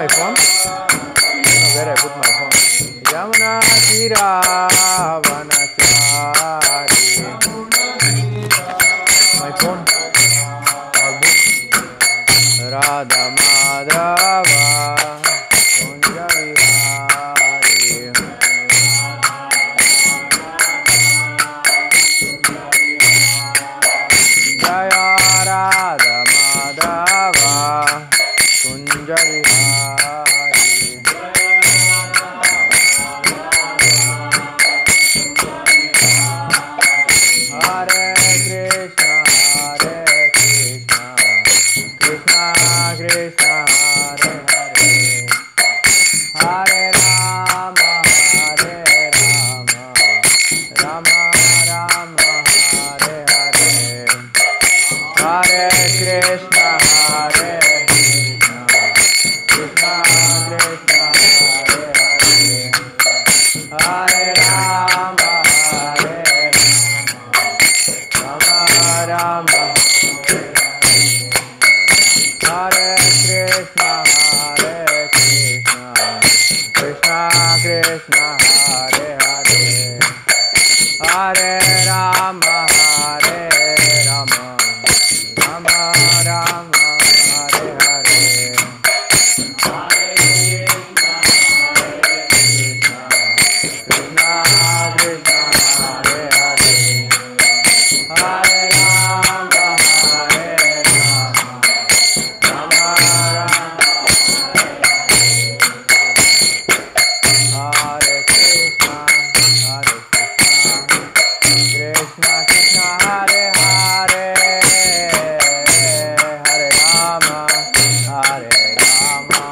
my phone? Where I put my phone? Yamuna Tira Vanachari. My phone or book. Radha Madhava Kunja Vihari. Jaya Radha Madhava Kunja Vihari. Hare Krishna, Hare Krishna, Krishna Krishna, Hare Hare, Hare Rama, Hare Rama, Rama Rama, Hare Hare, Hare Krishna, Hare Krishna, Krishna Krishna, Hare Hare, Hare Rama, Hare Rama, Rama, Hare Krishna, Hare Krishna, Krishna Krishna, Hare Hare, Hare Rama, Hare Rama, Rama Rama, Hare Hare, Hare Krishna, Krishna Krishna, Hare Hare, Hare Rama, Hare Rama, Rama Rama, Hare Krishna, Hare Krishna, Krishna Krishna, Hare Hare, Hare Rama, Hare Rama,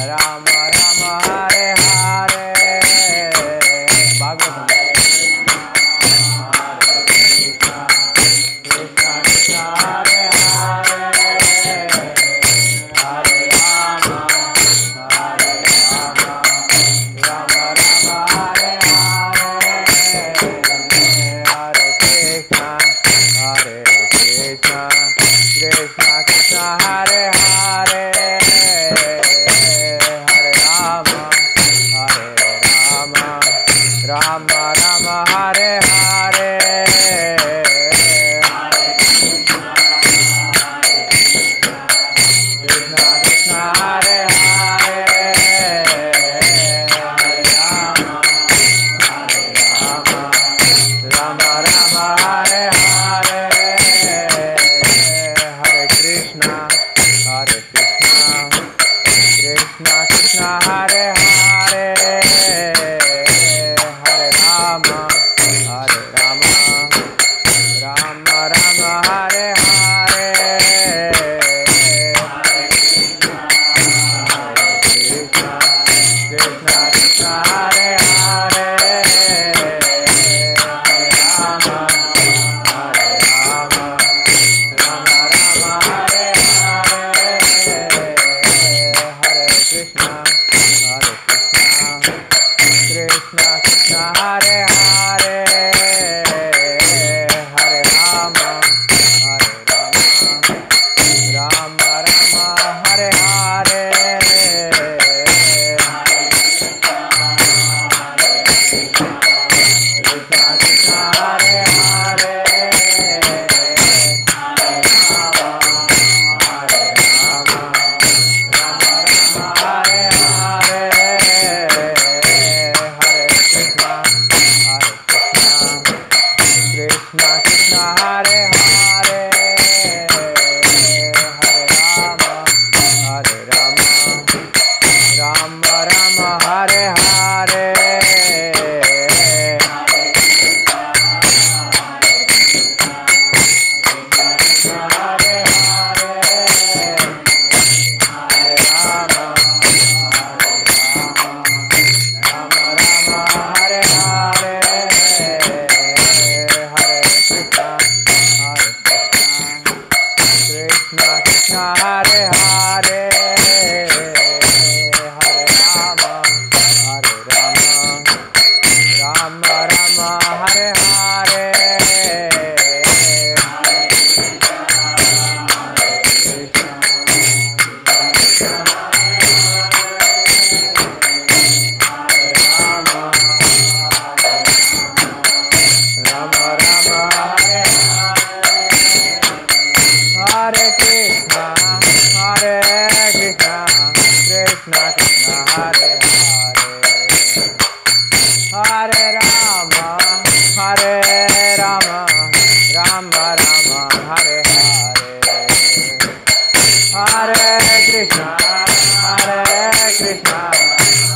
Rama Rama, Hare Hare. Bhagavatam. Hare Krishna, Krishna Krishna, Hare Hare, Hare Rama, Hare Rama, Rama Rama, Hare Hare, Hare Krishna, Krishna Krishna, Hare Hare, Hare Rama, Rama Rama, Hare Hare, Krishna Krishna, Hare Hare, Hare Rama, Rama Rama, Hare Hare, Hare Krishna, Krishna Krishna, Hare Hare, Hare Rama, Rama Rama, Hare Hare, Krishna Krishna, Hare Hare, Hare Rama, Rama Rama, Hare Hare, Hare Krishna, Krishna Krishna, Hare Hare, Hare Rama, Rama Rama, Hare Hare, Krishna Krishna, Hare Hare, Krishna Krishna, Hare Hare, Hare Rama, Rama Rama, Hare Hare, Hare Ram Ram Hare Hare Hare Krishna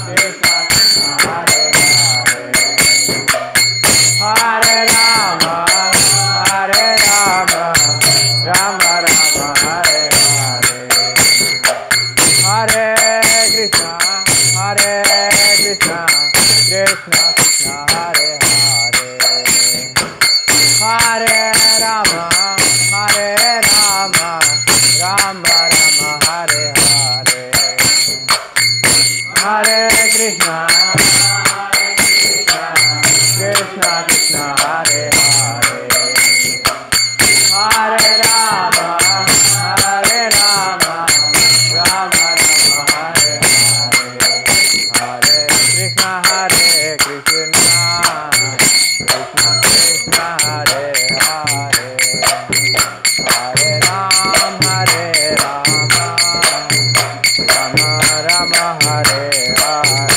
Krishna Krishna Hare Hare Hare Rama Rama Rama Hare Hare Hare Krishna Krishna Krishna Krishna Hare Hare Rama Rama Rama Hare Hare Krishna Krishna Krishna Hare Hare Rama Rama Rama Hare Hare Krishna Krishna Krishna Hare Hare Hare Rama Rama Rama Hare Hare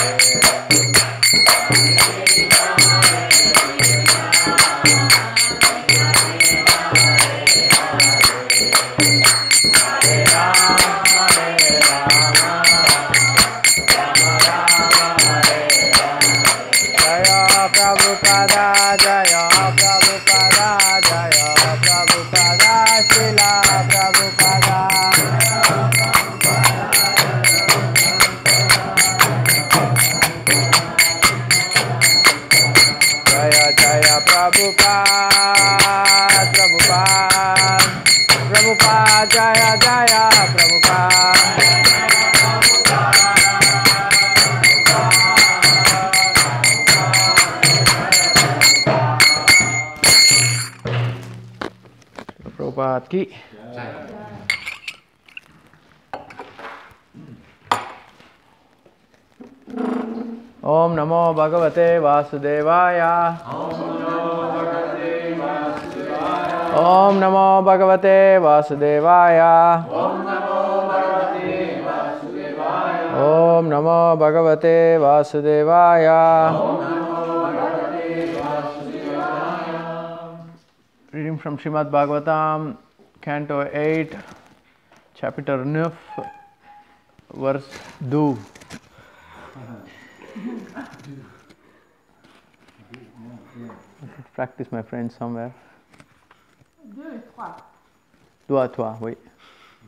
Prabhupada Jaya Prabhupada Jaya Prabhupada Srila Prabhupada Jaya Jaya Prabhupada Prabhupada Prabhupada Jaya Jaya Prabhupada Prabhupada ki Om Namo Bhagavate Vasudevaya Om Namo Bhagavate Vasudevaya Om Namo Bhagavate Vasudevaya Reading from Srimad Bhagavatam, Canto 8, Chapter 9, Verse 2. Practice, my friend, somewhere. 2 et 3. 2 à 3, oui.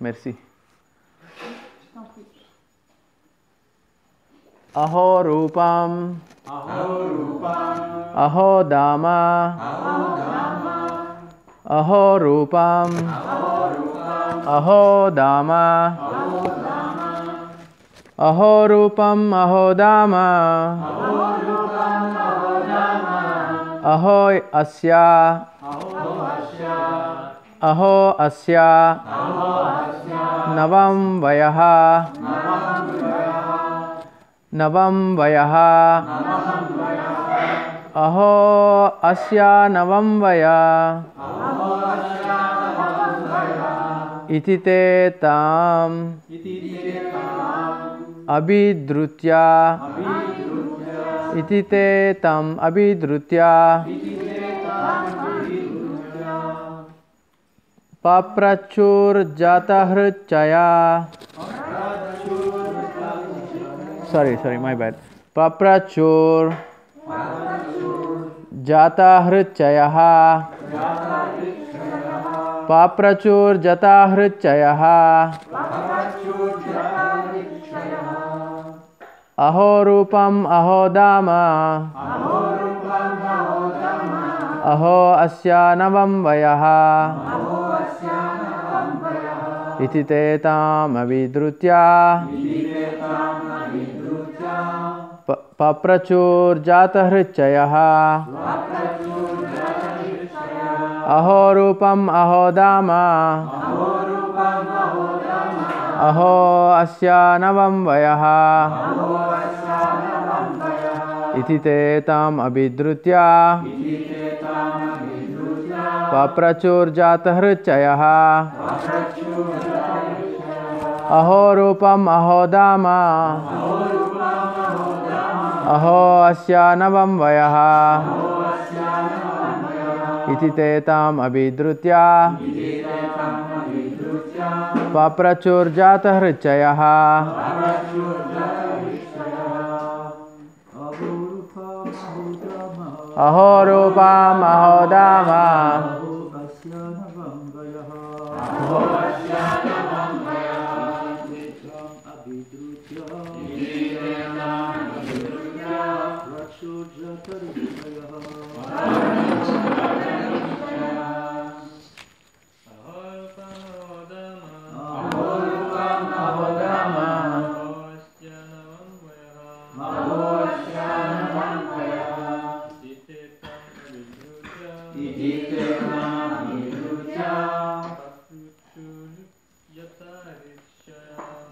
Merci. Je t'en prie. Aho Rupam Aho Dama Aho Rupam Aho Dama Aho Rupam Aho Dama Aho Asya Aho Asya Navam Vayaha Navam Vayaha Aho Asya Navam Vaya Itite Tam Abhidrutya Itite Tam Abhidrutya Paprachur Jatahruchaya Sorry, my bad. Paprachur Jatahruchayaha Paprachur Jatahruchayaha Aho Rupam Aho Dama Aho Asya Navam Vayaha Itite Tam Abhidrutya Paprachur Jatahruchayaha Aho Rupam Aho Dama Aho Asya Navam Vayaha Itite Tam Abhidrutya Paprachur Jatahruchayaha Aho Rupam Aho Dama Aho Asya Navam Vayaha इति ते ताम् अभिद्रुत्य पप्रचुर्जातः हृच्चयः अहो रूपा महोदामा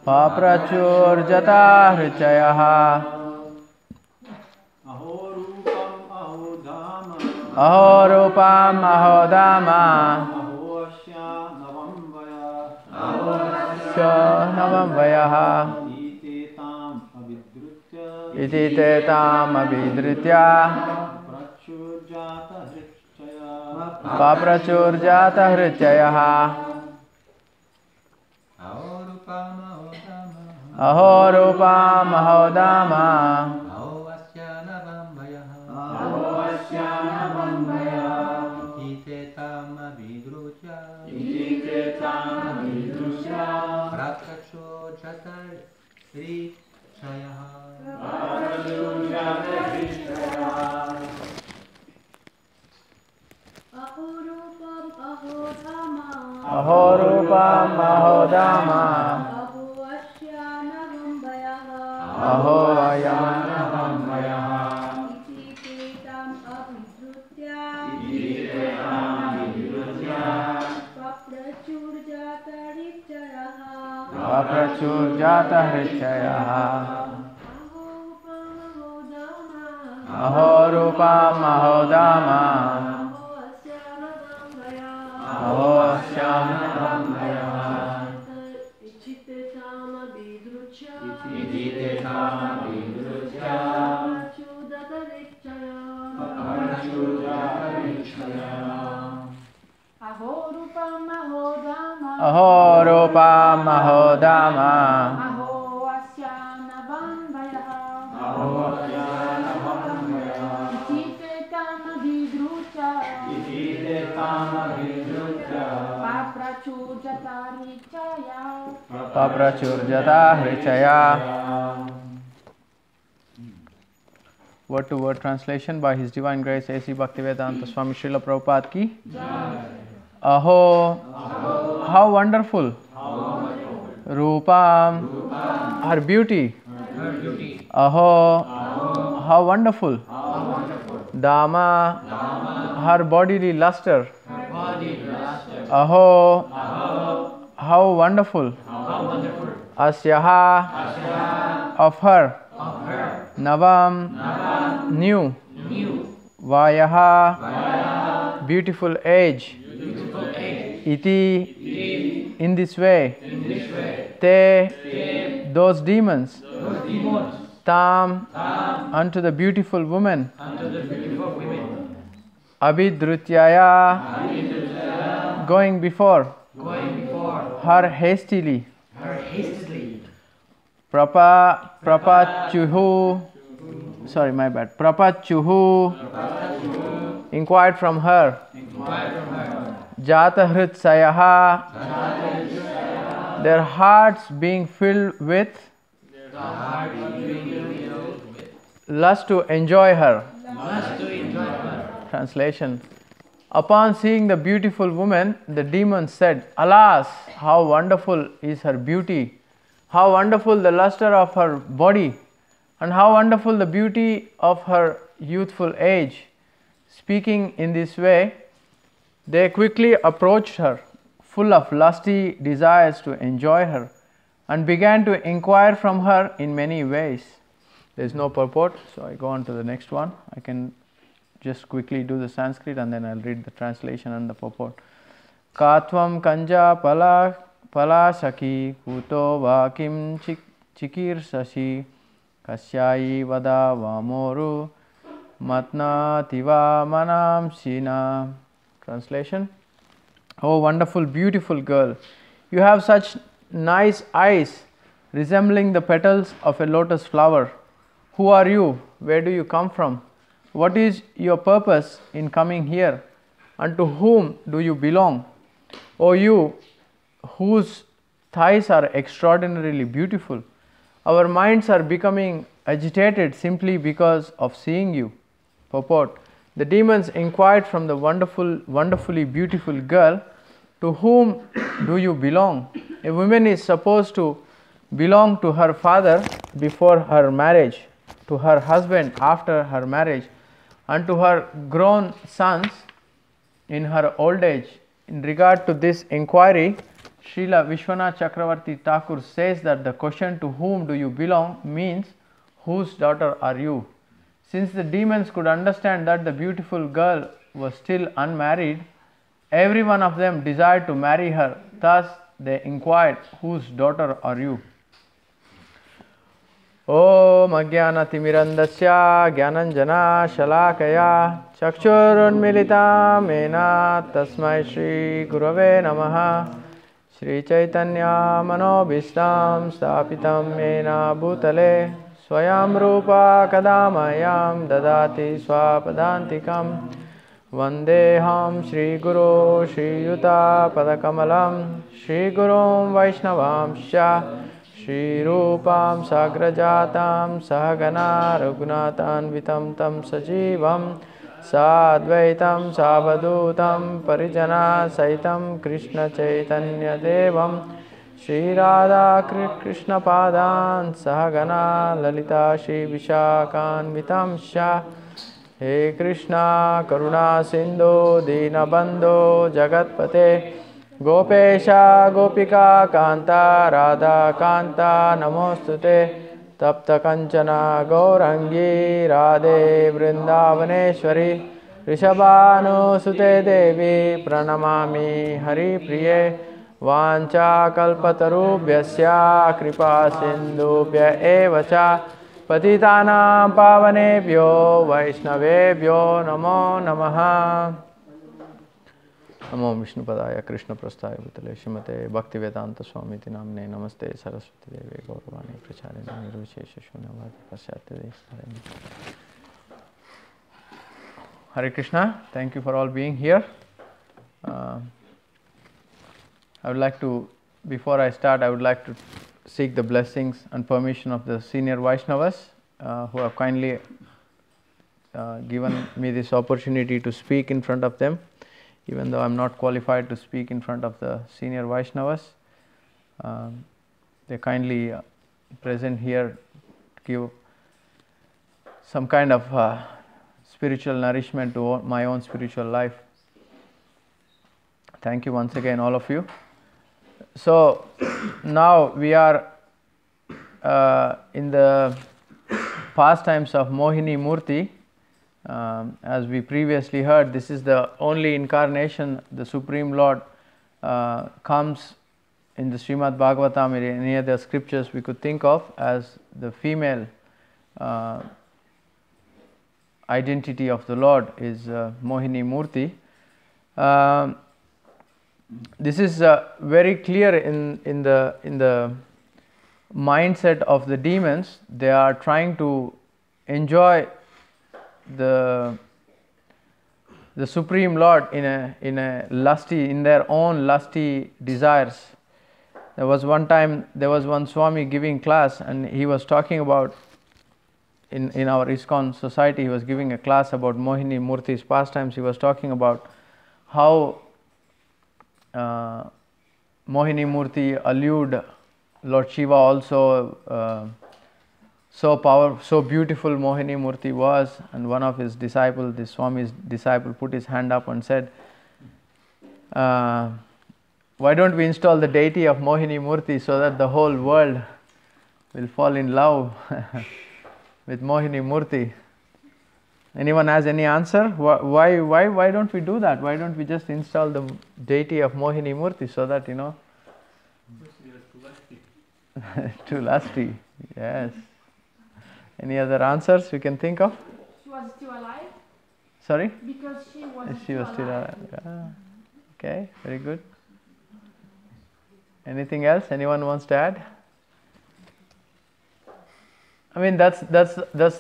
पप्रचुर्जता हृचयः अहो रूपं महोदामा नवं वयः इति ते ताम् अभिद्रुत्य पप्रचुर्जातः हृचयः अहो रूपा महोदामा अहो रूपं महोदामा अहो अयं वयः पप्रचुर्जातः हृच्चयः अहो रूपं महोदामा अहो अश्यामं वयः अहो रूपं महोदामा पप्रचुर्जता हृचया. Word to word translation by His Divine Grace A.C. Bhaktivedanta Swami Srila Prabhupada ki. Aho, how wonderful. Rupam, her beauty. Aho, how wonderful. Dama, her bodily luster. Aho, how wonderful. Asyaha, of her. Navam, new. Vayaha, beautiful age. Iti, in this way. Te, those demons. Tam, unto the beautiful woman. Abhidrutyaya, going before. Her hastily. Prapachuhu, sorry, my bad. Prapachuhu, inquired from her. Jatahritsayaha, their hearts being filled with lust to enjoy her. Translation. Upon seeing the beautiful woman, the demons said, "Alas, how wonderful is her beauty! How wonderful the luster of her body, and how wonderful the beauty of her youthful age." Speaking in this way, they quickly approached her, full of lusty desires to enjoy her, and began to inquire from her in many ways. There is no purport, so I go on to the next one. I can just quickly do the Sanskrit and then I'll read the translation and the purport. Katvam kanja palashaki kuto vakim chikirsashi kasyayi vada vamoru matna tiva manam sina Translation. Oh, wonderful, beautiful girl, you have such nice eyes resembling the petals of a lotus flower. Who are you? Where do you come from? What is your purpose in coming here? And to whom do you belong? O you whose thighs are extraordinarily beautiful, our minds are becoming agitated simply because of seeing you. Purport. The demons inquired from the wonderfully beautiful girl, to whom do you belong? A woman is supposed to belong to her father before her marriage, to her husband after her marriage, and to her grown sons in her old age. In regard to this inquiry, Srila Vishwanath Chakravarti Thakur says that the question to whom do you belong means whose daughter are you? Since the demons could understand that the beautiful girl was still unmarried, every one of them desired to marry her. Thus they inquired, whose daughter are you? Om Ajnanatimirandasya Gyananjana Shalakaya Chakshurunmilitam Mena Tasmai Shri Gurave Namaha Shri Chaitanya Manobhistam Stapitam Mena Bhutale Swayam Rupa Kadamayam Dadati Swapadantikam Vandeham Shri Guru Shri Yuta Padakamalam Shri Gurum Vaishnavamsha Shri Rupam Sagrajatam Sahagana Raghunathanvitam Tam Sajivam Sadvaitam Savadutam Parijana Saitam Krishna Chaitanya Devam Shri Radha Krishna Padan Sahagana Lalita Shri Vishakhanvitam Shah He Krishna Karuna Sindhu Dinabandho Jagatpate Gopesha Gopika Kanta Radha Kanta Namostute Tapta Kanchana Gaurangi Radhe Vrindavaneshwari Rishabhanu Sute Devi Pranamami Hari Priye Vancha Kalpatarubhyasya Kripa Sindhubhya Evacha Patitanam Pavanebhyo Vaishnavebhyo Namo Namaha Namo Vishnupadaya Krishna Prasthaya Bhutale Srimate Bhaktivedanta Swamiti Namne Namaste Saraswati Deve Gauravani Pracharine Nirvishesha Shunyavadi Pasyate Destarene. Hare Krishna, thank you for all being here. I would like to, before I start, I would like to seek the blessings and permission of the senior Vaishnavas who have kindly given me this opportunity to speak in front of them. Even though I am not qualified to speak in front of the senior Vaishnavas, they kindly present here to give some kind of spiritual nourishment to my own spiritual life. Thank you once again, all of you. So now we are in the pastimes of Mohini Murti. As we previously heard, this is the only incarnation the Supreme Lord comes in the Srimad Bhagavatam or any other scriptures we could think of as the female identity of the Lord is Mohini Murti. This is very clear in the mindset of the demons. They are trying to enjoy the Supreme Lord in their own lusty desires. There was one Swami giving class, and he was talking about in our ISKCON society. He was giving a class about Mohini Murti's pastimes. He was talking about how Mohini Murti allured Lord Shiva also. So beautiful Mohini Murti was, and one of his disciples, this Swami's disciple, put his hand up and said, why don't we install the deity of Mohini Murti so that the whole world will fall in love with Mohini Murti? Anyone has any answer? Why don't we do that? Why don't we just install the deity of Mohini Murti so that, you know? Too lusty, yes. Any other answers we can think of? She was still alive? Sorry? Because she was She was still alive. Yeah. Okay, very good. Anything else? Anyone wants to add? I mean, that's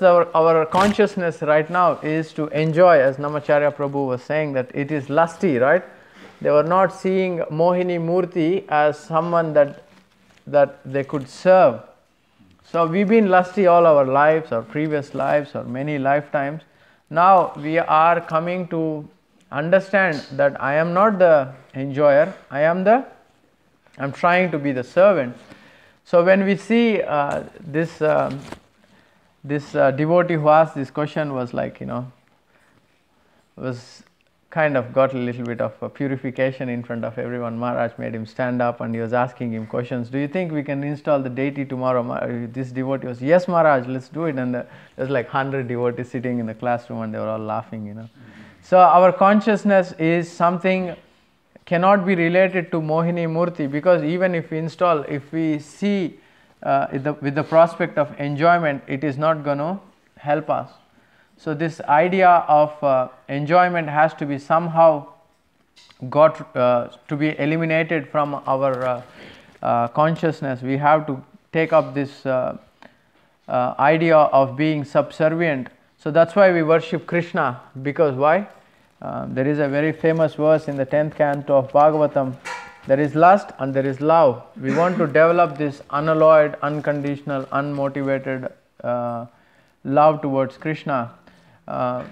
our consciousness right now is to enjoy, as Namacharya Prabhu was saying, that it is lusty, right? They were not seeing Mohini Murti as someone that they could serve. So we've been lusty all our lives, or previous lives, or many lifetimes. Now we are coming to understand that I am not the enjoyer, I'm trying to be the servant. So when we see this devotee who asked this question was like, was kind of got a little bit of a purification in front of everyone. Maharaj made him stand up and he was asking him questions. Do you think we can install the deity tomorrow? This devotee was, yes Maharaj, let's do it. And there's like 100 devotees sitting in the classroom and they were all laughing. So our consciousness is something cannot be related to Mohini Murti, because even if we see with the prospect of enjoyment, it is not going to help us. So this idea of enjoyment has to be somehow got to be eliminated from our consciousness. We have to take up this idea of being subservient. So that's why we worship Krishna, because why? There is a very famous verse in the 10th canto of Bhagavatam. There is lust and there is love. We want to develop this unalloyed, unconditional, unmotivated love towards Krishna.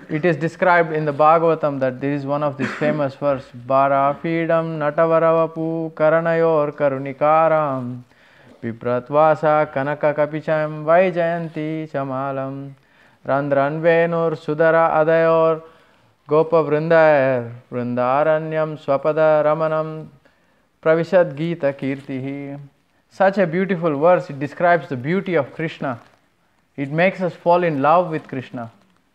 It is described in the Bhagavatam that there is one of these famous verse, Bharafidam Natavaravapu Karanayor Karunikaram Vipratvasa Kanaka Kapicham Vaijayanti Chamalam Randran Venur Sudara Adayor Gopa Vrindayar Vrindaranyam Swapada Ramanam Pravishad Gita Kirtihi. Such a beautiful verse. It describes the beauty of Krishna. It makes us fall in love with Krishna.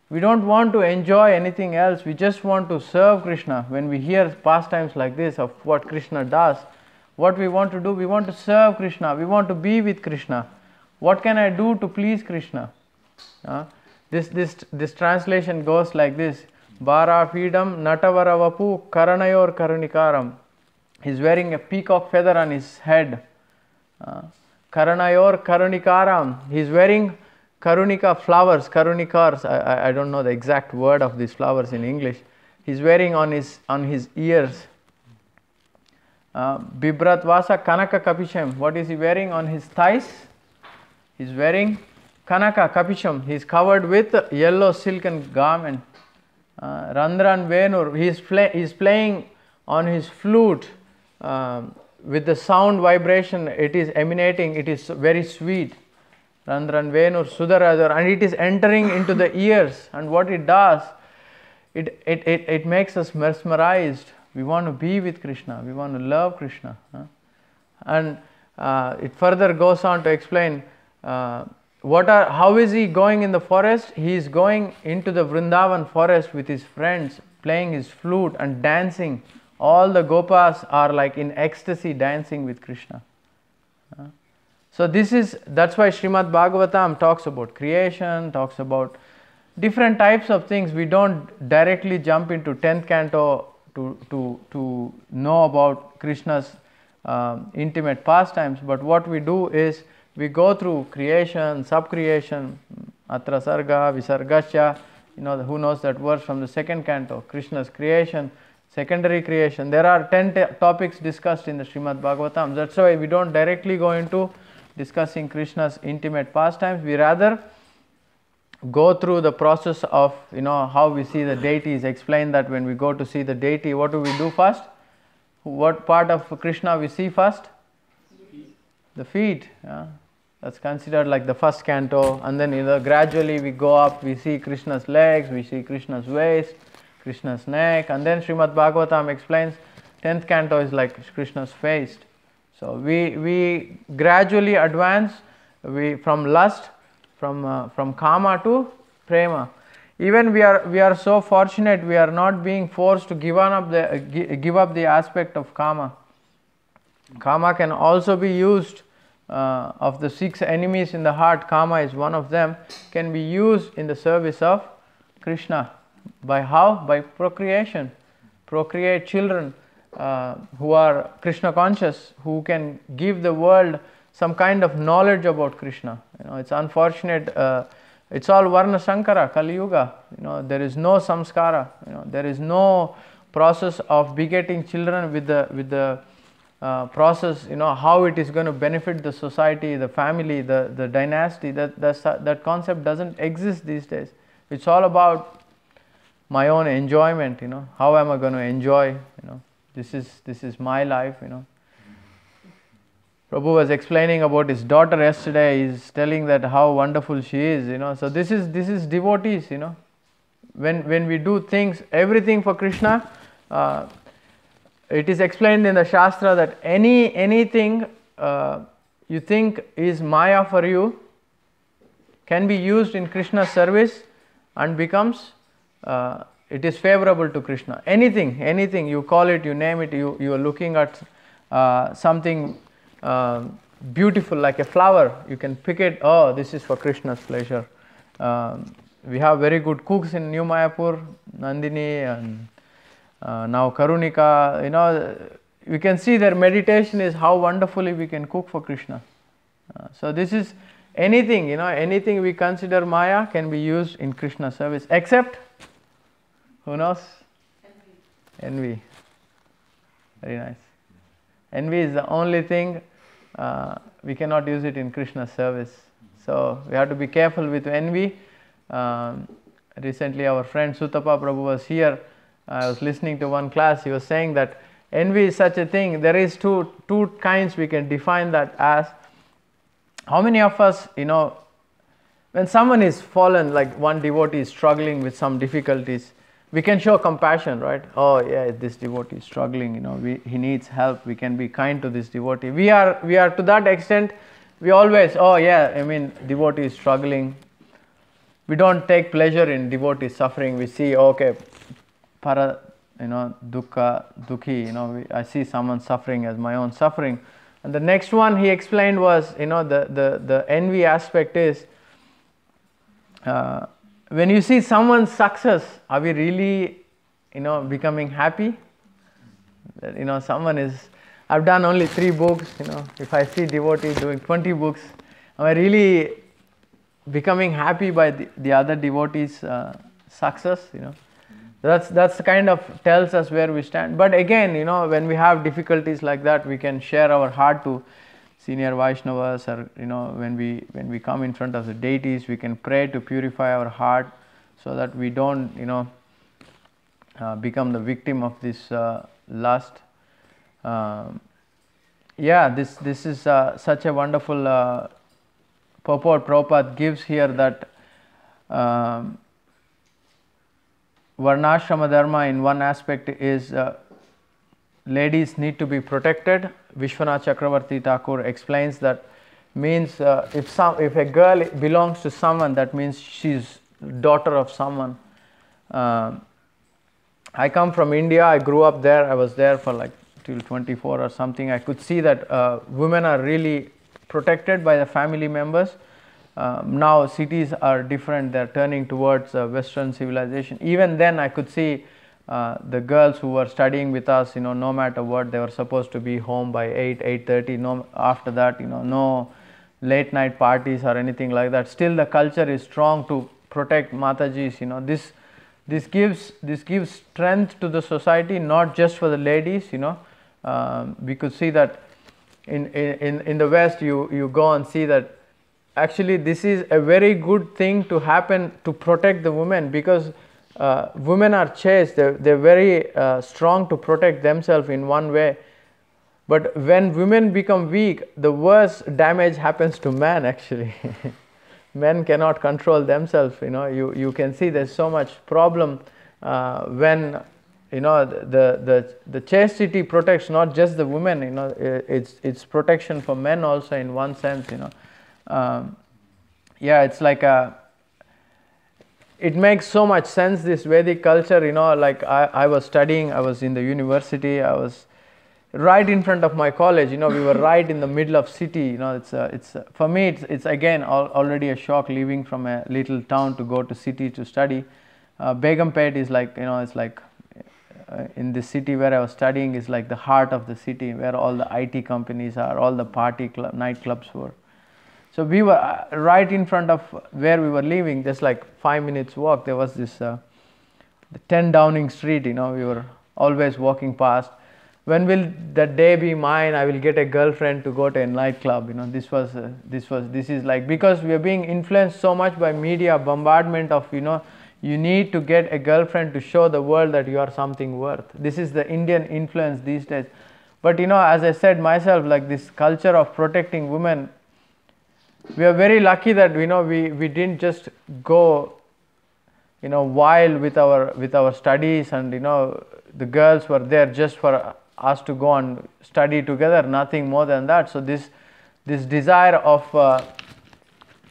We don't want to enjoy anything else. We just want to serve Krishna. When we hear pastimes like this of what Krishna does, what we want to do, we want to serve Krishna. We want to be with Krishna. What can I do to please Krishna? This translation goes like this. Bharafidam Natavaravapu Karanayor Karunikaram. He's wearing a peacock feather on his head. Karanayor Karunikaram. He's wearing Karunika flowers, Karunikars. I don't know the exact word of these flowers in English. He's wearing on his ears. Bibratvasa Kanaka Kapisham. What is he wearing on his thighs? He's wearing Kanaka Kapisham. He's covered with yellow silken garment. Randran Venur. He's playing on his flute with the sound vibration. It is emanating. It is very sweet. Randran Venur Sudaradar, and it is entering into the ears, and what it does, it makes us mesmerized. We want to be with Krishna, we want to love Krishna. And it further goes on to explain how is he going in the forest? He is going into the Vrindavan forest with his friends, playing his flute and dancing. All the gopas are like in ecstasy dancing with Krishna. So that's why Srimad Bhagavatam talks about creation, talks about different types of things. We don't directly jump into 10th canto to know about Krishna's intimate pastimes, but what we do is we go through creation, sub-creation, Atra Sarga, Visargasya, who knows that verse from the 2nd canto, Krishna's creation, secondary creation. There are 10 topics discussed in the Srimad Bhagavatam. That's why we don't directly go into discussing Krishna's intimate pastimes. We rather go through the process of how we see the deities. Explain that when we go to see the deity, what do we do first? What part of Krishna we see first? The feet. That's considered like the first canto, and then gradually we go up, we see Krishna's legs, we see Krishna's waist, Krishna's neck, and then Srimad Bhagavatam explains 10th canto is like Krishna's face. So we gradually advance from lust, from kama to prema. Even we are so fortunate, we are not being forced to give up the aspect of kama. Kama can also be used of the 6 enemies in the heart. Kama is one of them. Can be used in the service of Krishna. By how? By procreation. Procreate children who are Krishna conscious, who can give the world some kind of knowledge about Krishna. It's unfortunate. It's all Varna Sankara, Kali Yuga. There is no samskara. There is no process of begetting children with the process. How it is going to benefit the society, the family, the dynasty. That concept doesn't exist these days. It's all about my own enjoyment. How am I going to enjoy? This is my life. Prabhu was explaining about his daughter yesterday. He's telling that how wonderful she is. So this is devotees. When we do things, everything for Krishna, it is explained in the Shastra that anything you think is Maya for you can be used in Krishna's service and becomes it is favorable to Krishna. Anything you call it, you name it, you are looking at something beautiful like a flower, you can pick it. Oh, this is for Krishna's pleasure. We have very good cooks in New Mayapur, Nandini and now Karunika. We can see their meditation is how wonderfully we can cook for Krishna. So this is anything, anything we consider Maya can be used in Krishna service, except, who knows? Envy. Very nice. Envy is the only thing we cannot use it in Krishna's service. So we have to be careful with envy. Recently our friend Sutapa Prabhu was here. I was listening to one class. He was saying that envy is such a thing. There is two kinds we can define that as. How many of us, when someone is fallen, like one devotee is struggling with some difficulties, we can show compassion, right? Oh yeah, this devotee is struggling, he needs help. We can be kind to this devotee. We are to that extent. We always, oh yeah, devotee is struggling. We don't take pleasure in devotee suffering. We see, okay, para, dukkha, dukhi, I see someone suffering as my own suffering. And the next one he explained was, the envy aspect is, when you see someone's success, are we really, becoming happy? That, someone is, I've done only 3 books, if I see devotee doing 20 books, am I really becoming happy by the other devotees' success? That's kind of tells us where we stand. But again, when we have difficulties like that, we can share our heart to senior Vaishnavas, or when we come in front of the deities, we can pray to purify our heart so that we don't become the victim of this lust. This is such a wonderful purport Prabhupada gives here, that Varnashrama dharma in one aspect is ladies need to be protected. Vishwanath Chakravarti Thakur explains that means if a girl belongs to someone, that means she's daughter of someone. I come from India. I grew up there. I was there for like till 24 or something. I could see that women are really protected by the family members. Now cities are different. They're turning towards Western civilization. Even then, I could see the girls who were studying with us, no matter what, they were supposed to be home by 8:30. No, after that, no late night parties or anything like that. Still, the culture is strong to protect Matajis. This gives strength to the society, not just for the ladies. We could see that in the West, you go and see that actually this is a very good thing to happen to protect the women, because women are chaste. They're very strong to protect themselves in one way. But when women become weak, the worst damage happens to men actually. Men cannot control themselves. You can see there's so much problem when the chastity protects not just the women. It's protection for men also in one sense. It's like it makes so much sense, this Vedic culture. Like I was studying, I was in the university, I was right in front of my college. We were right in the middle of city. It's for me it's again already a shock leaving from a little town to go to city to study. Begumpet is like, it's like in the city where I was studying is like the heart of the city where all the IT companies are, all the nightclubs were. So we were right in front of where we were living, just like 5 minutes walk. There was this the 10 Downing Street. We were always walking past. When will that day be mine? I will get a girlfriend to go to a nightclub. This is like, because we are being influenced so much by media bombardment of you need to get a girlfriend to show the world that you are something worth. This is the Indian influence these days. But as I said myself, like this culture of protecting women, we are very lucky that we didn't just go wild with our studies, and the girls were there just for us to go and study together, nothing more than that. So this desire of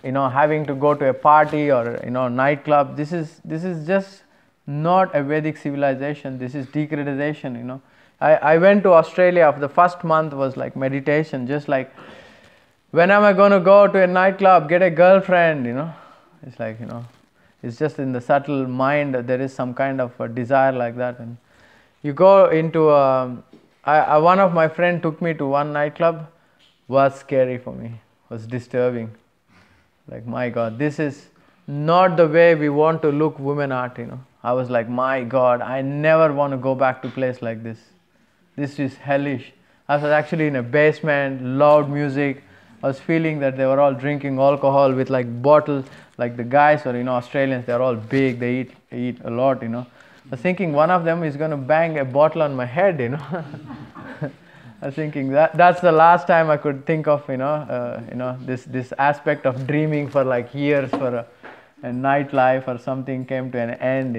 having to go to a party or nightclub, this is just not a Vedic civilization. This is degradation. I went to Australia. The first month was like meditation, just like, when am I going to go to a nightclub, get a girlfriend? It's like, it's just in the subtle mind there is some kind of a desire like that. And you go into one of my friend took me to one nightclub. Was scary for me, was disturbing. Like, my God, this is not the way we want to look women art. I was like, my God, I never want to go back to a place like this. This is hellish. I was actually in a basement, loud music. I was feeling that they were all drinking alcohol with like bottles, like the guys or Australians, they're all big, they eat a lot. I was thinking one of them is going to bang a bottle on my head. I was thinking that's the last time I could think of this aspect of dreaming for like years for a nightlife or something came to an end.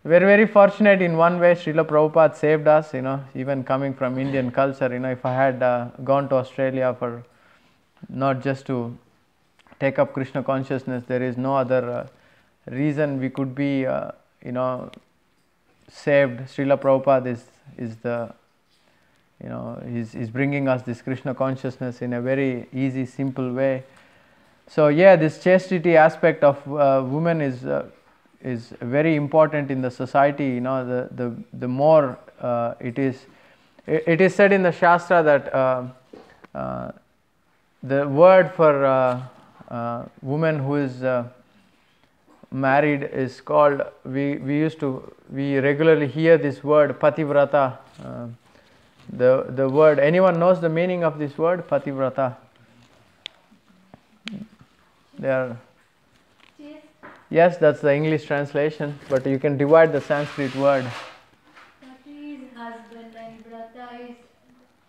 We're very fortunate in one way. Srila Prabhupada saved us. Even coming from Indian culture. If I had gone to Australia for not just to take up Krishna consciousness, there is no other reason we could be saved. Srila Prabhupada is the he's bringing us this Krishna consciousness in a very easy, simple way. So yeah, this chastity aspect of women is very important in the society. The more it is said in the Shastra that the word for woman who is married is called, we regularly hear this word pativrata. The word, anyone knows the meaning of this word pativrata? Yes, that's the English translation, but you can divide the Sanskrit word. Pati is husband and vrata is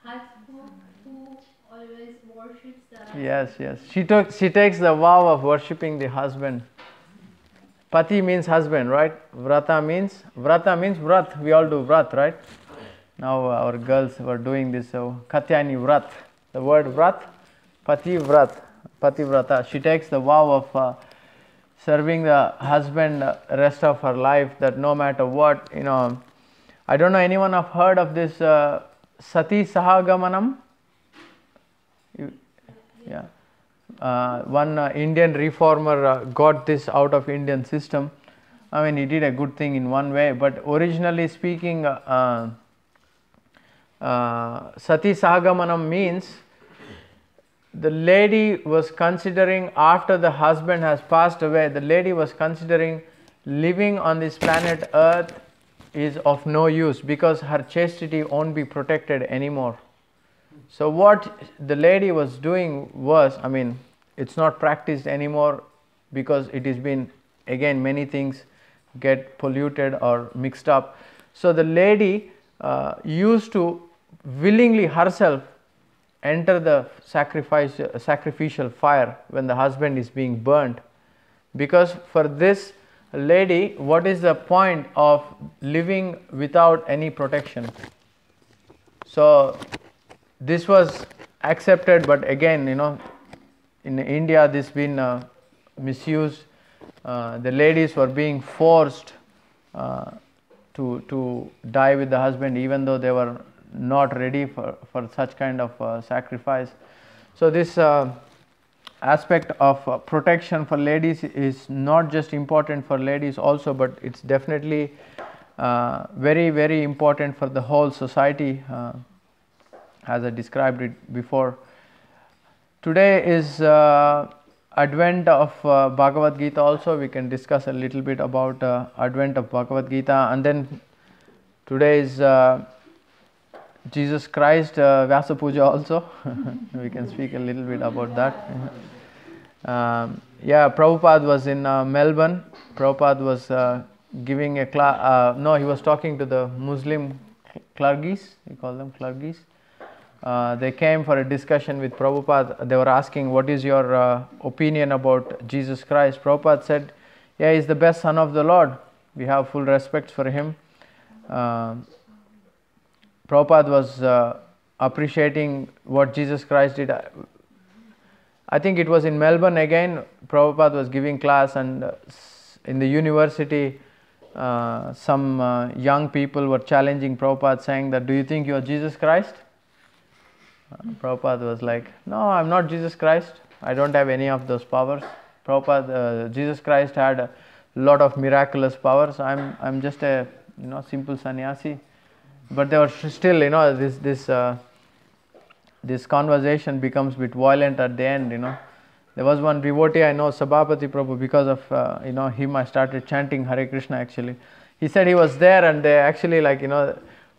husband who always worships the husband. Yes. She takes the vow of worshipping the husband. Pati means husband, right? Vrata means vrat. We all do vrat, right? Now our girls were doing this, so Katyani vrat. The word vrat, pati vrata. She takes the vow of serving the husband rest of her life, that no matter what, I don't know anyone have heard of this Sati Sahagamanam? Yeah. One Indian reformer got this out of Indian system. I mean, he did a good thing in one way, but originally speaking, Sati Sahagamanam means the lady was considering, after the husband has passed away, the lady was considering living on this planet Earth is of no use because her chastity won't be protected anymore. So what the lady was doing was, I mean, it's not practiced anymore because it has been, again, many things get polluted or mixed up. So the lady used to willingly herself enter the sacrificial fire when the husband is being burnt, because for this lady, what is the point of living without any protection? So this was accepted, but again, in India this been misused. The ladies were being forced to die with the husband even though they were not ready for such kind of sacrifice. So this aspect of protection for ladies is not just important for ladies also, but it's definitely very, very important for the whole society, as I described it before. Today is Advent of Bhagavad Gita also. We can discuss a little bit about Advent of Bhagavad Gita, and then today is Jesus Christ Vyasa Puja also. We can speak a little bit about that. Yeah, Prabhupada was in Melbourne. Prabhupada was giving a class. No, he was talking to the Muslim clergies. We call them clergies. They came for a discussion with Prabhupada. They were asking, what is your opinion about Jesus Christ? Prabhupada said, yeah, he's the best son of the Lord. We have full respect for him. Prabhupada was appreciating what Jesus Christ did. I think it was in Melbourne again. Prabhupada was giving class, and in the university, some young people were challenging Prabhupada, saying that, do you think you are Jesus Christ? Prabhupada was like, no, I'm not Jesus Christ. I don't have any of those powers. Prabhupada, Jesus Christ had a lot of miraculous powers. I'm just a simple sannyasi. But they were still, this conversation becomes a bit violent at the end. There was one devotee I know, Sabhapati Prabhu. Because of him, I started chanting Hare Krishna. Actually, he said he was there, and they actually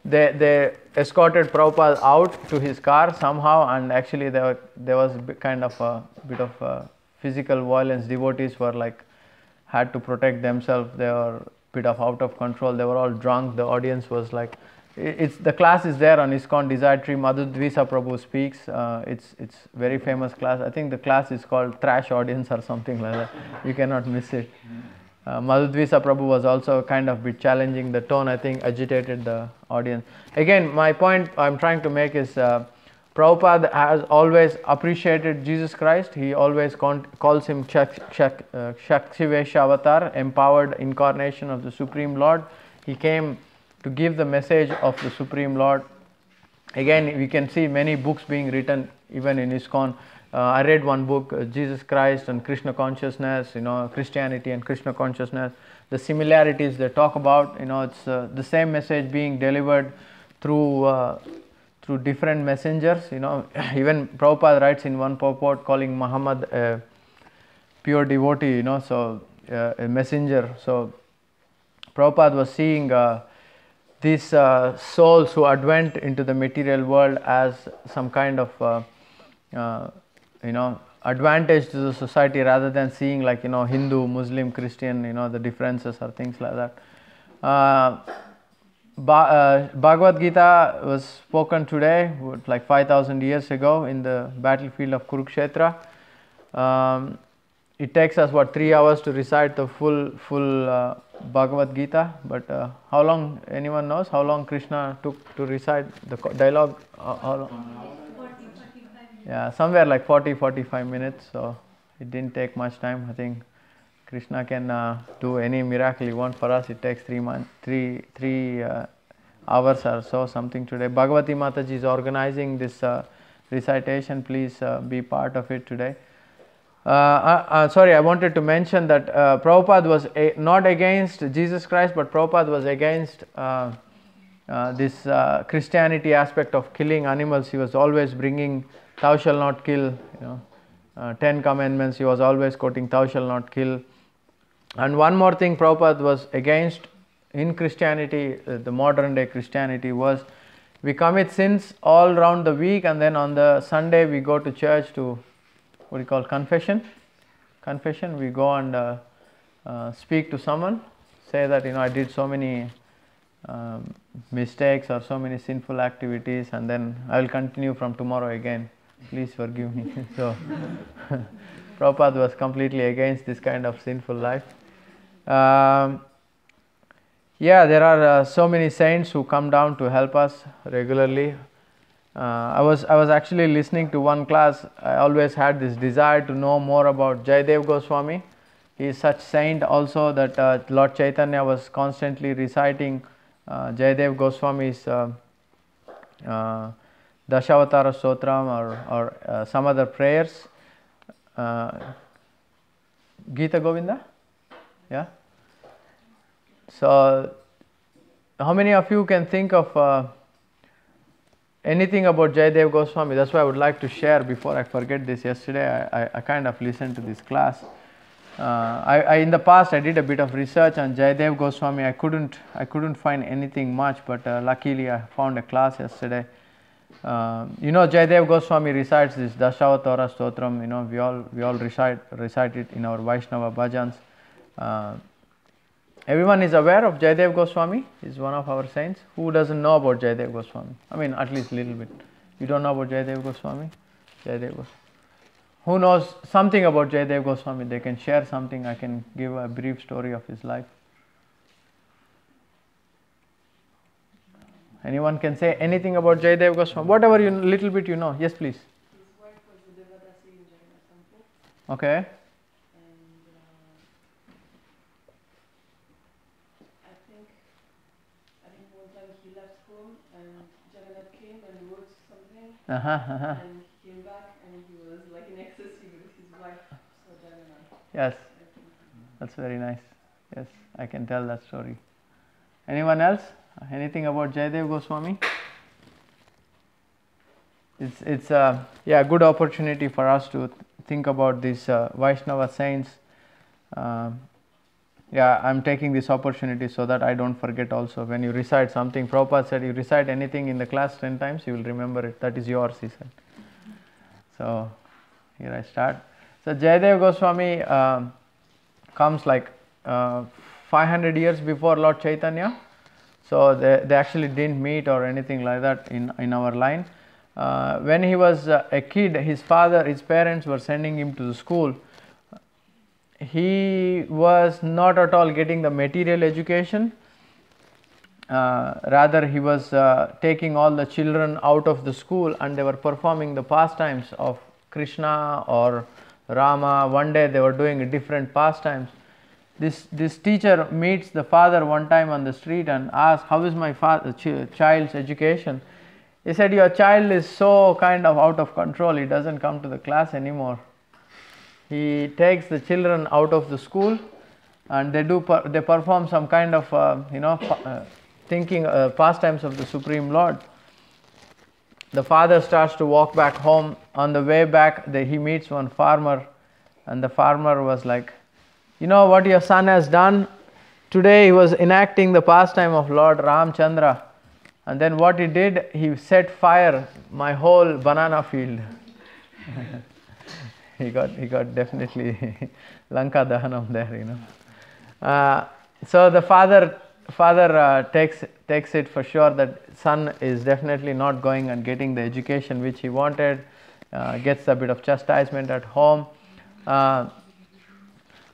they escorted Prabhupada out to his car somehow, and actually there was a kind of a bit of physical violence. Devotees were had to protect themselves. They were a bit of out of control. They were all drunk. The audience was the class is there on ISKCON Desire Tree. Madhudvisa Prabhu speaks. It's very famous class. I think the class is called Trash Audience or something like that. You cannot miss it. Madhudvisa Prabhu was also kind of bit challenging. The tone, I think, agitated the audience. Again, my point I'm trying to make is Prabhupada has always appreciated Jesus Christ. He always calls him Shakshivesha Avatar, empowered incarnation of the Supreme Lord. He came to give the message of the Supreme Lord. Again, we can see many books being written even in ISKCON. I read one book, Jesus Christ and Krishna consciousness, Christianity and Krishna consciousness. The similarities they talk about, it's the same message being delivered through different messengers. Even Prabhupada writes in one purport calling Muhammad a pure devotee, so a messenger. So Prabhupada was seeing these souls who advent into the material world as some kind of advantage to the society, rather than seeing Hindu, Muslim, Christian, the differences or things like that. Bhagavad Gita was spoken today, 5,000 years ago in the battlefield of Kurukshetra. It takes us 3 hours to recite the full Bhagavad Gita, but how long, anyone knows how long Krishna took to recite the dialogue? How long? 40-45 minutes. Yeah, somewhere 40-45 minutes, so it didn't take much time. I think Krishna can do any miracle he wants. For us it takes 3 hours or so, something today. Bhagavati Mataji is organizing this recitation. Please be part of it today. Sorry, I wanted to mention that Prabhupada was not against Jesus Christ, but Prabhupada was against this Christianity aspect of killing animals. He was always bringing thou shall not kill, 10 commandments. He was always quoting thou shall not kill. And one more thing Prabhupada was against in Christianity, the modern day Christianity, was we commit sins all around the week, and then on the Sunday we go to church to what do you call confession. We go and speak to someone, say that I did so many mistakes or so many sinful activities, and then I will continue from tomorrow again. Please forgive me. So Prabhupada was completely against this kind of sinful life. There are so many saints who come down to help us regularly. I was actually listening to one class. I always had this desire to know more about Jayadev Goswami. He is such saint also that Lord Chaitanya was constantly reciting Jayadev Goswami's Dashavatara Stotram or some other prayers. Gita Govinda? Yeah? So, how many of you can think of anything about Jayadev Goswami? That's why I would like to share before I forget this. Yesterday I kind of listened to this class. In the past I did a bit of research on Jayadev Goswami. I couldn't find anything much, but luckily I found a class yesterday. Jayadev Goswami recites this Dashavatara Stotram. We all recite it in our Vaishnava bhajans. Everyone is aware of Jayadev Goswami. He's one of our saints. Who doesn't know about Jayadev Goswami? I mean, at least a little bit. You don't know about Jayadev Goswami? Jayadev Goswami. Who knows something about Jayadev Goswami? They can share something. I can give a brief story of his life. Anyone can say anything about Jayadev Goswami? Whatever little bit you know. Yes, please. His wife was the Devadasi in Jaina temple. Okay. And I think one time he left home and Jagannath came and wrote something. And he came back and he was like in ecstasy with his wife. So Jagannath. Yes. That's very nice. Yes, I can tell that story. Anyone else? Anything about Jayadev Goswami? It's a good opportunity for us to think about these Vaishnava saints. I'm taking this opportunity so that I don't forget also. When you recite something, Prabhupada said, you recite anything in the class 10 times, you will remember it. That is yours, he said. So, here I start. So, Jayadev Goswami comes like 500 years before Lord Chaitanya. So they actually didn't meet or anything like that in our line. When he was a kid, his parents were sending him to the school. He was not at all getting the material education. Rather, he was taking all the children out of the school and they were performing the pastimes of Krishna or Rama. One day they were doing different pastimes. This teacher meets the father one time on the street and asks, how is my child's education? He said, your child is so kind of out of control, he doesn't come to the class anymore. He takes the children out of the school and they perform some kind of pastimes of the Supreme Lord. The father starts to walk back home. On the way back he meets one farmer and the farmer was like, you know what your son has done? Today he was enacting the pastime of Lord Ramchandra. And then what he did, he set fire my whole banana field. he got definitely Lanka Dahanam there, So the father takes it for sure that son is definitely not going and getting the education which he wanted, gets a bit of chastisement at home.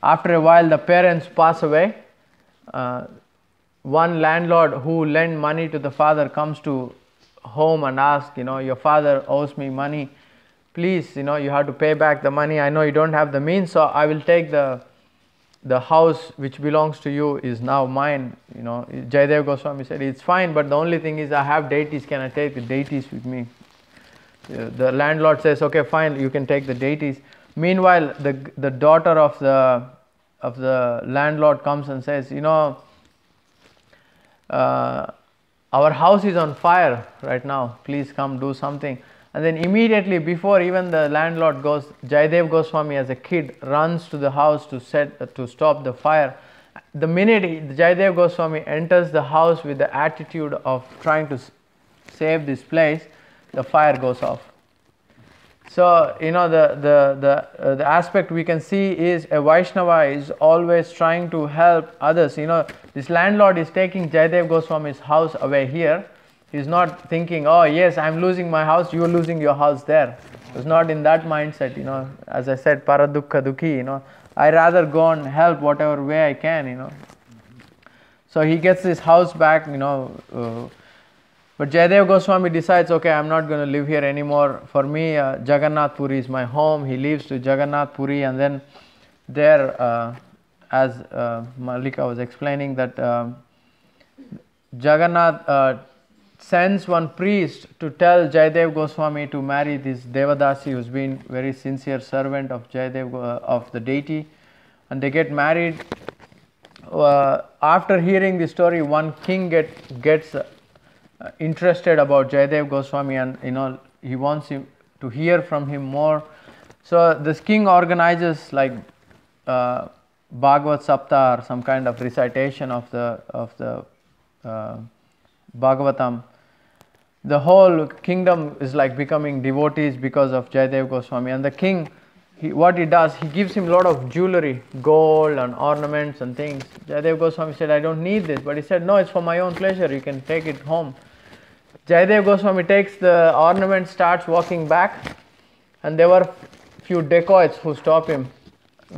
After a while, the parents pass away. One landlord who lent money to the father comes to home and asks, your father owes me money. Please, you have to pay back the money. I know you don't have the means, so I will take the house which belongs to you is now mine. Jayadev Goswami said, it's fine, but the only thing is I have deities. Can I take the deities with me? The landlord says, okay, fine, you can take the deities. Meanwhile, the daughter of the landlord comes and says, our house is on fire right now. Please come do something. And then immediately before even the landlord goes, Jayadev Goswami as a kid runs to the house to stop the fire. The minute Jayadev Goswami enters the house with the attitude of trying to save this place, the fire goes off. So, the aspect we can see is a Vaishnava is always trying to help others. This landlord is taking Jayadev Goswami's house away here. He's not thinking, oh yes, I'm losing my house, you're losing your house there. It's not in that mindset, As I said, paradukha dukhi, I rather go and help whatever way I can, So he gets his house back, but Jayadev Goswami decides, okay, I'm not going to live here anymore. For me, Jagannath Puri is my home. He leaves to Jagannath Puri, and then there, as Malika was explaining, that Jagannath sends one priest to tell Jayadev Goswami to marry this Devadasi, who's been very sincere servant of Jayadev, of the deity, and they get married. After hearing the story, one king gets interested about Jayadev Goswami, and he wants him to hear from him more. So this king organizes like Bhagavad Sapta, or some kind of recitation of the Bhagavatam. The whole kingdom is like becoming devotees because of Jayadev Goswami. And the king, what he does, he gives him a lot of jewelry, gold and ornaments and things. Jayadev Goswami said, I don't need this. But he said, no, it's for my own pleasure. You can take it home. Jayadev Goswami takes the ornament, starts walking back. And there were few dacoits who stop him.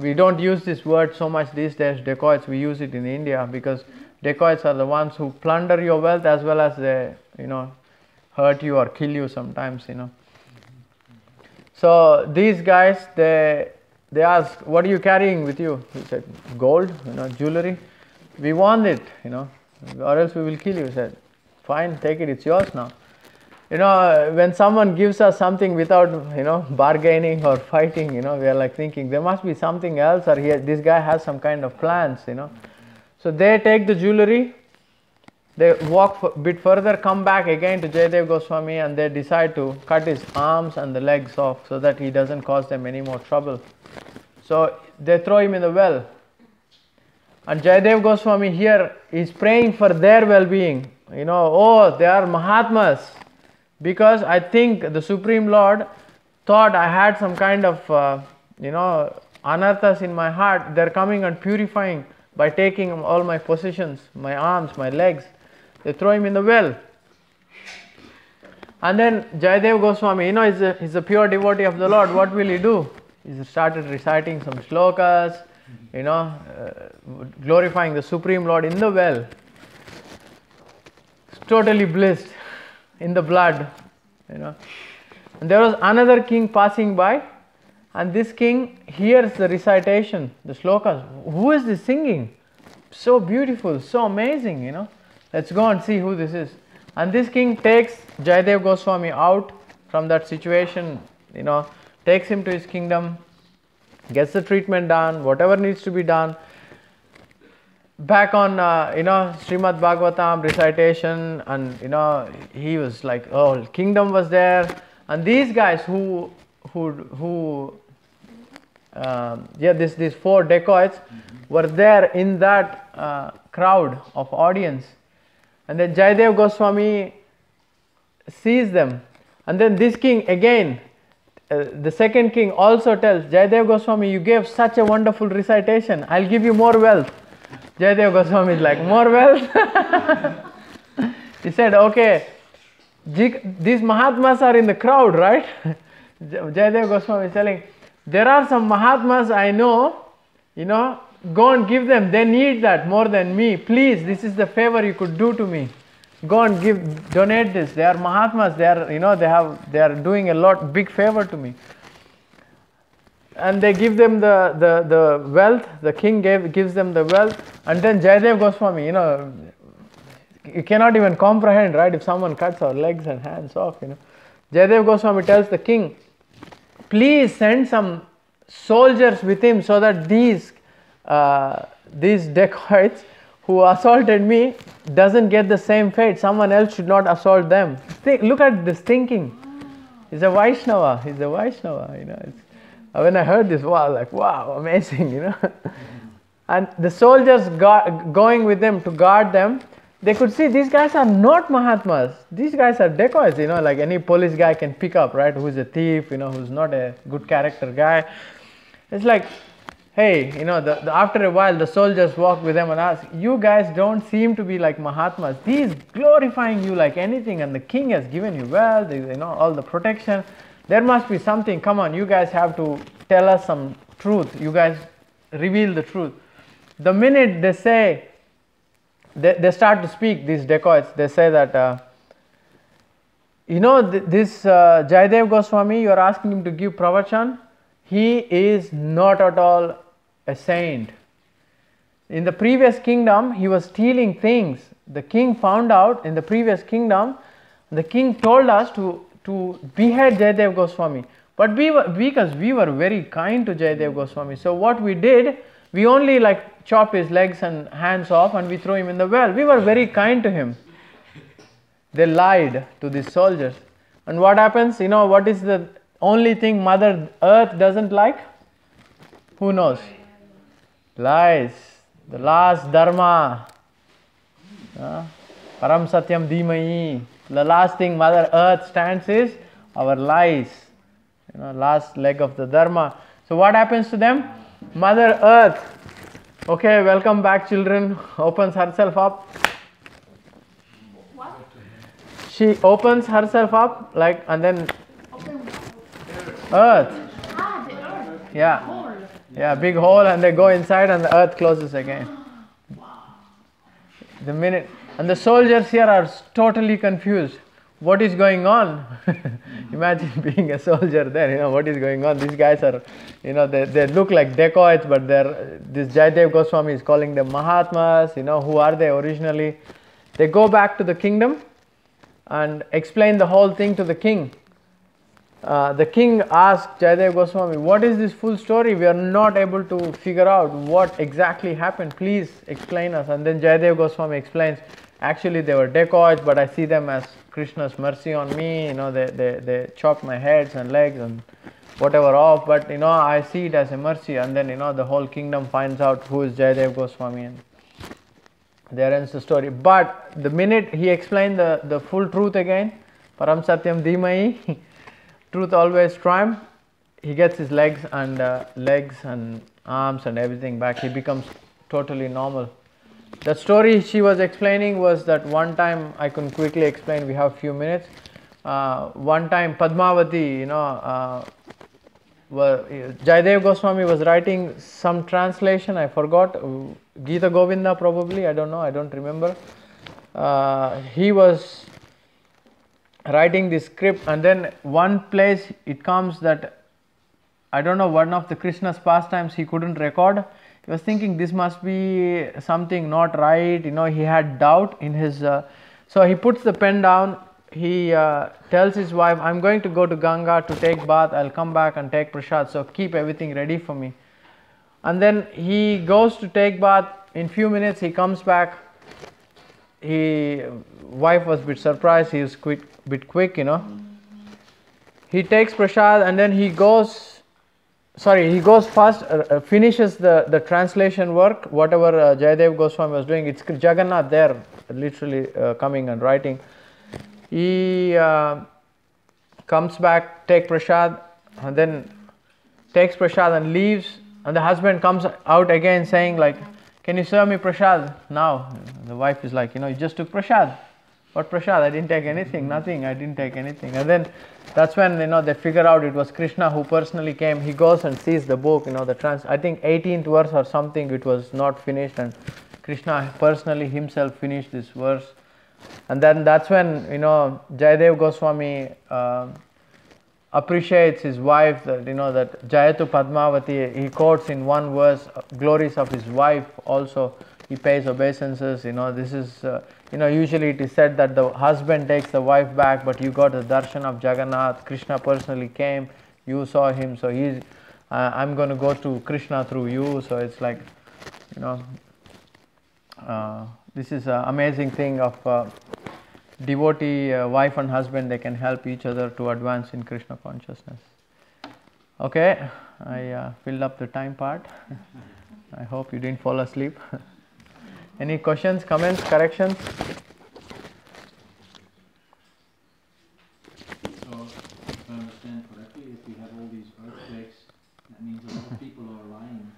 We don't use this word so much these days, dacoits. We use it in India because dacoits are the ones who plunder your wealth as well as they, hurt you or kill you sometimes, So these guys, they ask, what are you carrying with you? He said, gold, jewelry. We want it, or else we will kill you. He said, fine, take it, it's yours now. When someone gives us something without, bargaining or fighting, we are like thinking, there must be something else, or this guy has some kind of plans, So they take the jewelry, they walk a bit further, come back again to Jayadev Goswami, and they decide to cut his arms and the legs off so that he doesn't cause them any more trouble. So they throw him in the well. And Jayadev Goswami here is praying for their well-being. Oh, they are Mahatmas. Because I think the Supreme Lord thought I had some kind of, anarthas in my heart. They're coming and purifying by taking all my possessions, my arms, my legs. They throw him in the well. And then Jayadev Goswami, he's a pure devotee of the Lord. What will he do? He started reciting some shlokas, glorifying the Supreme Lord in the well. Totally blissed in the blood, And there was another king passing by, and this king hears the recitation, the shlokas. Who is this singing? So beautiful, so amazing, Let's go and see who this is. And this king takes Jayadev Goswami out from that situation, takes him to his kingdom, gets the treatment done, whatever needs to be done. Back on, Srimad Bhagavatam recitation, and, he was like, oh, kingdom was there. And these guys these four dacoits were there in that crowd of audience. And then Jayadev Goswami sees them. And then this king again, the second king also tells, Jayadev Goswami, you gave such a wonderful recitation. I'll give you more wealth. Jayadev Goswami is like, more wealth? He said, okay, these Mahatmas are in the crowd, right? Jayadev Goswami is telling, there are some Mahatmas I know, go and give them. They need that more than me. Please, this is the favor you could do to me. Go and donate this. They are Mahatmas. They are, they are doing a big favor to me. And they give them the wealth. The king gives them the wealth. And then Jayadev Goswami, you cannot even comprehend, right? If someone cuts our legs and hands off, Jayadev Goswami tells the king, please send some soldiers with him so that these dacoits who assaulted me doesn't get the same fate. Someone else should not assault them. Look at this thinking. He's a Vaishnava. When I heard this, wow, amazing, And the soldiers going with them to guard them, they could see these guys are not Mahatmas. These guys are dacoits, like any police guy can pick up, right? Who's a thief, who's not a good character guy. It's like, hey, after a while the soldiers walk with them and ask, you guys don't seem to be like Mahatmas. He's glorifying you like anything, and the king has given you wealth, all the protection. There must be something. Come on, you guys have to tell us some truth. You guys reveal the truth. The minute they say, they start to speak, these dacoits, they say that, this Jayadev Goswami, you are asking him to give pravachan. He is not at all a saint. In the previous kingdom, he was stealing things. The king found out in the previous kingdom The king told us to behead Jayadev Goswami. But because we were very kind to Jayadev Goswami, so what we did, we only like chop his legs and hands off and we throw him in the well. We were very kind to him. They lied to these soldiers. And what happens? You know, what is the only thing Mother Earth doesn't like? Who knows? Lies. The last dharma. Param Satyam Dhimahi. The last thing Mother Earth stands is our lies. You know, last leg of the dharma. So what happens to them? Mother Earth, okay, welcome back children, opens herself up. What? She opens herself up like, and then Open earth. Ah, the earth. Yeah. Hole. Yeah, big hole, and they go inside and the earth closes again. The minute, and the soldiers here are totally confused. What is going on? Imagine being a soldier there, you know, what is going on? These guys are, you know, they look like dacoits, but this Jayadev Goswami is calling them Mahatmas, you know, who are they originally? They go back to the kingdom and explain the whole thing to the king. The king asked Jayadev Goswami, what is this full story? We are not able to figure out what exactly happened. Please explain us. And then Jayadev Goswami explains, actually they were dacoits, but I see them as Krishna's mercy on me. You know, they chopped my heads and legs and whatever off, but you know, I see it as a mercy. And then, you know, the whole kingdom finds out who is Jayadev Goswami, and there ends the story. But the minute he explained the full truth again, Param Satyam Dhimahi, truth always triumph, he gets his legs and arms and everything back. He becomes totally normal. The story she was explaining was that one time, I can quickly explain, we have a few minutes. One time Padmavati, you know, Jayadev Goswami was writing some translation, I forgot, Gita Govinda probably, I don't know, I don't remember. He was writing this script, and then one place it comes that, I don't know, one of the Krishna's pastimes he couldn't record. He was thinking this must be something not right, you know, he had doubt in his, so he puts the pen down, he tells his wife, I'm going to go to Ganga to take bath, I'll come back and take prasad, so keep everything ready for me. And then he goes to take bath, in few minutes he comes back, wife was a bit surprised, he was bit quick, you know. He takes prasad and then he goes first, finishes the translation work, whatever Jayadev Goswami was doing. It's Jagannath there, literally coming and writing. He comes back, take prasad, and then takes prasad and leaves. And the husband comes out again saying like, can you serve me prasad now? The wife is like, you know, you just took prasad. What prasad? I didn't take anything, nothing, I didn't take anything. And then that's when, you know, they figure out it was Krishna who personally came. He goes and sees the book, you know, I think 18th verse or something, it was not finished, and Krishna personally himself finished this verse. And then that's when, you know, Jayadev Goswami appreciates his wife, that, you know, that Jayatu Padmavati, he quotes in one verse glories of his wife also. He pays obeisances, you know, this is, you know, usually it is said that the husband takes the wife back, but you got the darshan of Jagannath, Krishna personally came, you saw him, so he's, I'm going to go to Krishna through you, so it's like, you know, this is an amazing thing of devotee, wife and husband, they can help each other to advance in Krishna consciousness. Okay, I filled up the time part. I hope you didn't fall asleep. Any questions, comments, corrections? So, if I understand correctly, if we have all these earthquakes, that means a lot of people are lying.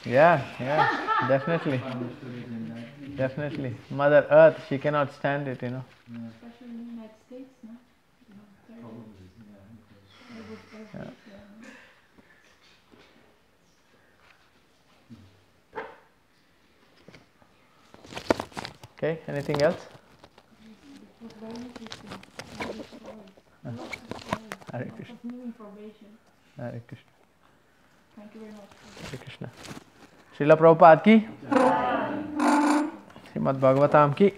Yeah, definitely. If I understood it in that. Definitely. Mother Earth, she cannot stand it, you know. Yeah, Especially in the United States, no? probably, yeah. Because Okay, anything else? It was very interesting. Very story. Lots of stories. Hare Lots Krishna. of new information. Hare Krishna. Thank you very much. Hare Krishna. Srila Prabhupada ki, Srimad Bhagavatam ki.